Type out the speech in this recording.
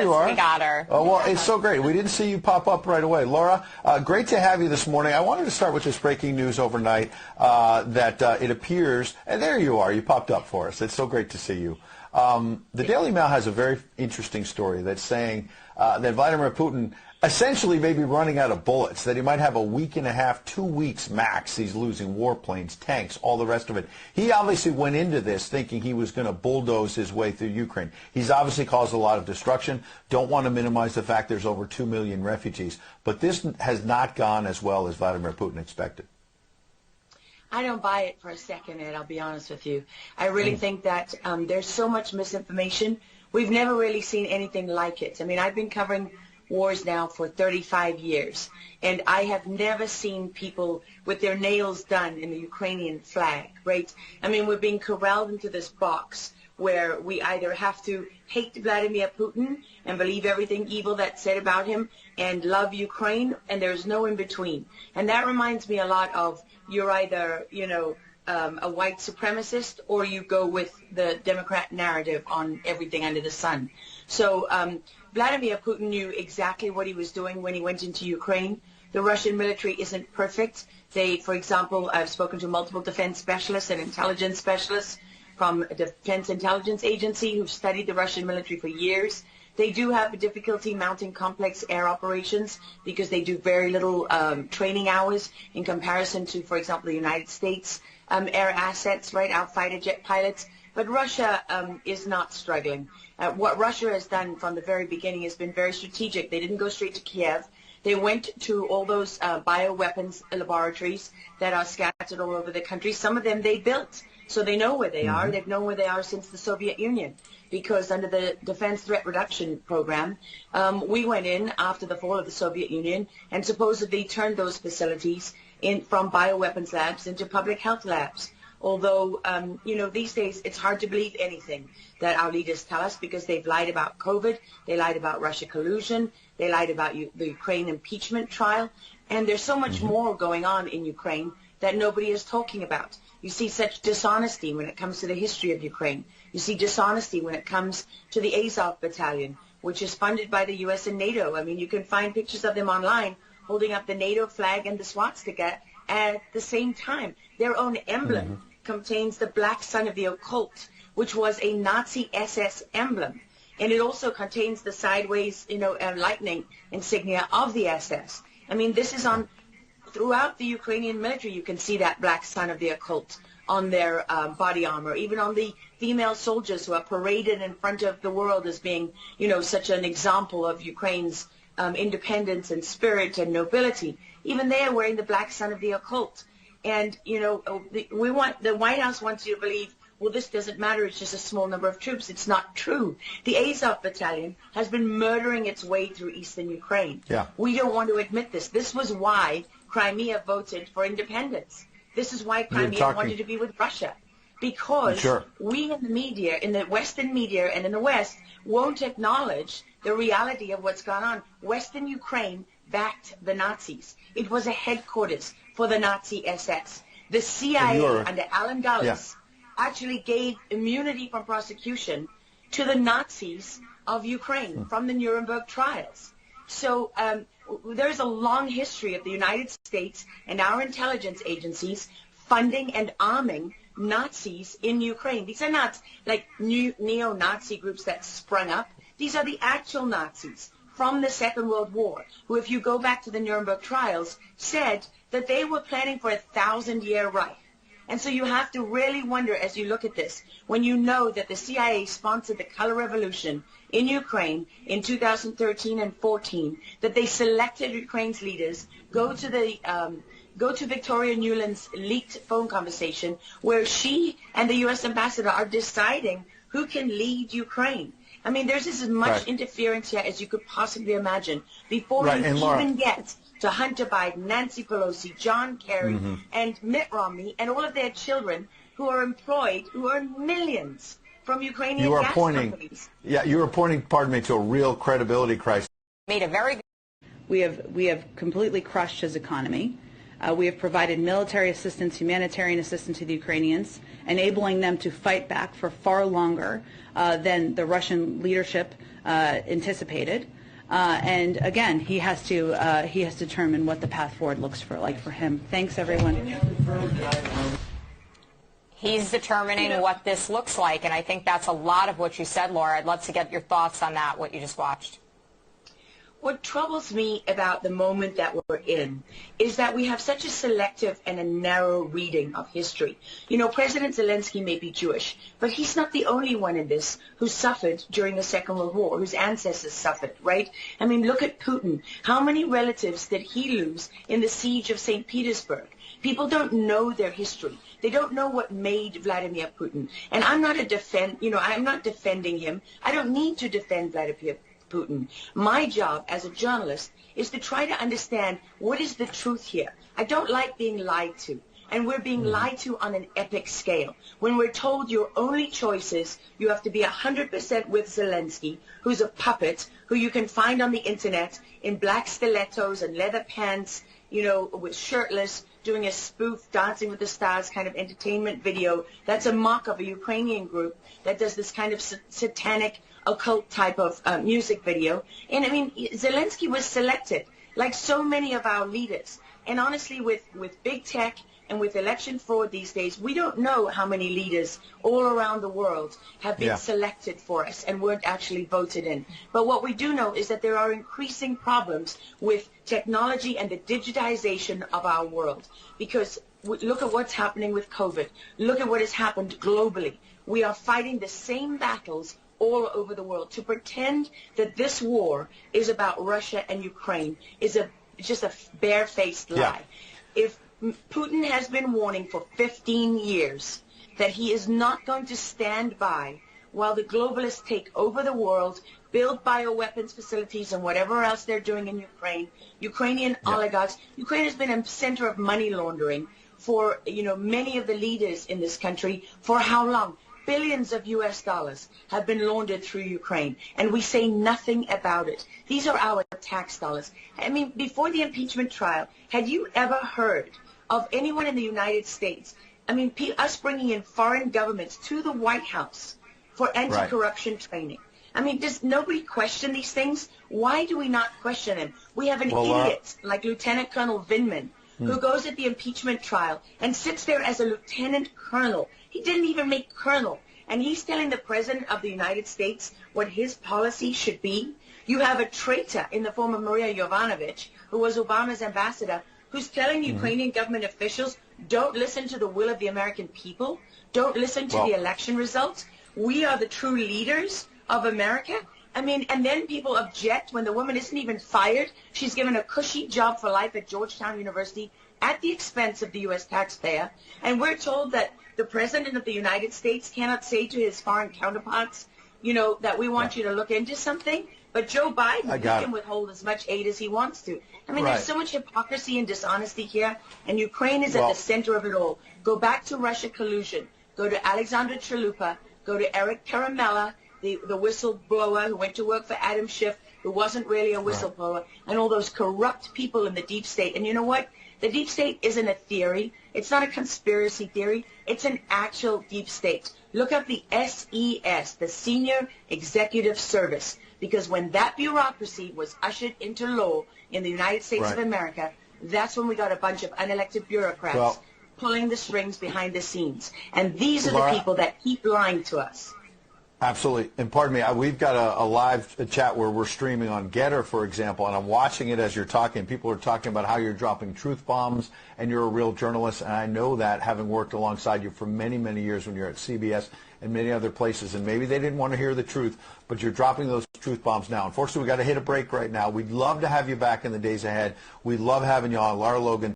you are. We got her. Oh, well, it's so great. We didn't see you pop up right away. Laura, great to have you this morning. I wanted to start with this breaking news overnight that it appears, and there you are. You popped up for us. It's so great to see you. The Daily Mail has a very interesting story that's saying that Vladimir Putin essentially may be running out of bullets, that he might have a week and a half, 2 weeks max. He's losing warplanes, tanks, all the rest of it. He obviously went into this thinking he was going to bulldoze his way through Ukraine. He's obviously caused a lot of destruction. Don't want to minimize the fact there's over 2 million refugees. But this has not gone as well as Vladimir Putin expected. I don't buy it for a second, Ed, I'll be honest with you. I really think that there's so much misinformation. We've never really seen anything like it. I mean, I've been covering wars now for 35 years, and I have never seen people with their nails done in the Ukrainian flag, right? I mean, we're being corralled into this box where we either have to hate Vladimir Putin and believe everything evil that's said about him and love Ukraine, and there's no in between. And that reminds me a lot of you're either, you know, a white supremacist, or you go with the Democrat narrative on everything under the sun. So Vladimir Putin knew exactly what he was doing when he went into Ukraine. The Russian military isn't perfect. They, for example, I've spoken to multiple defense specialists and intelligence specialists from a Defense Intelligence Agency who've studied the Russian military for years. They do have a difficulty mounting complex air operations because they do very little training hours in comparison to, for example, the United States air assets, right, our fighter jet pilots. But Russia is not struggling. What Russia has done from the very beginning has been very strategic. They didn't go straight to Kiev. They went to all those bioweapons laboratories that are scattered all over the country. Some of them they built, so they know where they are. They've known where they are since the Soviet Union, because under the Defense Threat Reduction Program, we went in after the fall of the Soviet Union and supposedly turned those facilities from bioweapons labs into public health labs. Although, you know, these days it's hard to believe anything that our leaders tell us, because they've lied about COVID, they lied about Russia collusion, they lied about the Ukraine impeachment trial, and there's so much more going on in Ukraine that nobody is talking about. You see such dishonesty when it comes to the history of Ukraine. You see dishonesty when it comes to the Azov Battalion, which is funded by the U.S. and NATO. I mean, you can find pictures of them online holding up the NATO flag and the swastika at the same time. Their own emblem contains the black sun of the occult, which was a Nazi SS emblem. And it also contains the sideways, you know, lightning insignia of the SS. I mean, this is on throughout the Ukrainian military. You can see that black sun of the occult on their body armor, even on the female soldiers who are paraded in front of the world as being, you know, such an example of Ukraine's independence and spirit and nobility. Even they are wearing the black sun of the occult. And, you know, the White House wants you to believe, well, this doesn't matter, it's just a small number of troops. It's not true. The Azov Battalion has been murdering its way through eastern Ukraine. Yeah. We don't want to admit this. This was why Crimea voted for independence. This is why Crimea wanted to be with Russia. Because we in the media, in the Western media and in the West, won't acknowledge the reality of what's gone on. Western Ukraine backed the Nazis. It was a headquarters for the Nazi SS. The CIA under Alan Dulles actually gave immunity from prosecution to the Nazis of Ukraine from the Nuremberg trials. So there's a long history of the United States and our intelligence agencies funding and arming Nazis in Ukraine. These are not like new neo-Nazi groups that sprung up. These are the actual Nazis from the Second World War, who, if you go back to the Nuremberg trials, said that they were planning for a 1,000-year Reich. And so you have to really wonder, as you look at this, when you know that the CIA sponsored the color revolution in Ukraine in 2013 and 14, that they selected Ukraine's leaders, go to Victoria Nuland's leaked phone conversation where she and the U.S. ambassador are deciding who can lead Ukraine. I mean, there's as much interference here as you could possibly imagine before you even get to Hunter Biden, Nancy Pelosi, John Kerry, and Mitt Romney, and all of their children who are employed, who earn millions from Ukrainian gas companies. Yeah, you are pointing, pardon me, to a real credibility crisis. Made a very We have completely crushed his economy. We have provided military assistance, humanitarian assistance to the Ukrainians, enabling them to fight back for far longer than the Russian leadership anticipated. And again, he has to determine what the path forward looks like for him. Thanks, everyone. He's determining what this looks like, and I think that's a lot of what you said, Laura. I'd love to get your thoughts on that, what you just watched. What troubles me about the moment that we're in is that we have such a selective and a narrow reading of history. You know, President Zelensky may be Jewish, but he's not the only one in this who suffered during the Second World War, whose ancestors suffered, right? I mean, look at Putin. How many relatives did he lose in the siege of St. Petersburg? People don't know their history. They don't know what made Vladimir Putin. And I'm not I'm not defending him. I don't need to defend Vladimir Putin. My job as a journalist is to try to understand what is the truth here. I don't like being lied to. And we're being lied to on an epic scale. When we're told your only choice is you have to be 100% with Zelensky, who's a puppet, who you can find on the internet in black stilettos and leather pants, you know, with shirtless, doing a spoof Dancing with the Stars kind of entertainment video. That's a mock of a Ukrainian group that does this kind of satanic occult type of music video. And I mean, Zelensky was selected, like so many of our leaders. And honestly, with big tech and with election fraud these days, we don't know how many leaders all around the world have been selected for us and weren't actually voted in. But what we do know is that there are increasing problems with technology and the digitization of our world. Because look at what's happening with COVID. Look at what has happened globally. We are fighting the same battles all over the world. To pretend that this war is about Russia and Ukraine is just a barefaced lie. If Putin has been warning for 15 years that he is not going to stand by while the globalists take over the world, build bioweapons facilities and whatever else they're doing in Ukraine, Ukrainian oligarchs. Ukraine has been a center of money laundering for, you know, many of the leaders in this country. For how long? Billions of US dollars have been laundered through Ukraine, and we say nothing about it. These are our tax dollars. I mean, before the impeachment trial, had you ever heard of anyone in the United States, I mean, us bringing in foreign governments to the White House for anti-corruption training? I mean, does nobody question these things? Why do we not question them? We have an idiot like Lieutenant Colonel Vindman who goes at the impeachment trial and sits there as a lieutenant colonel. He didn't even make colonel. And he's telling the President of the United States what his policy should be. You have a traitor in the form of Maria Yovanovitch, who was Obama's ambassador, who's telling Ukrainian government officials, don't listen to the will of the American people. Don't listen to the election results. We are the true leaders of America. I mean, and then people object when the woman isn't even fired. She's given a cushy job for life at Georgetown University at the expense of the U.S. taxpayer. And we're told that the President of the United States cannot say to his foreign counterparts, you know, that we want you to look into something. But Joe Biden can withhold as much aid as he wants to. I mean, there's so much hypocrisy and dishonesty here, and Ukraine is at the center of it all. Go back to Russia collusion. Go to Alexander Chalupa. Go to Eric Karamella, the whistleblower who went to work for Adam Schiff, who wasn't really a whistleblower, and all those corrupt people in the deep state. And you know what? The deep state isn't a theory. It's not a conspiracy theory. It's an actual deep state. Look up the SES, the Senior Executive Service, because when that bureaucracy was ushered into law in the United States of America, that's when we got a bunch of unelected bureaucrats pulling the strings behind the scenes. And these are the people that keep lying to us. Absolutely. And pardon me, we've got a live chat where we're streaming on Getter, for example, and I'm watching it as you're talking. People are talking about how you're dropping truth bombs and you're a real journalist, and I know that, having worked alongside you for many, many years when you're at CBS and many other places, and maybe they didn't want to hear the truth, but you're dropping those truth bombs now. Unfortunately, we've got to hit a break right now. We'd love to have you back in the days ahead. We love having you on. Lara Logan,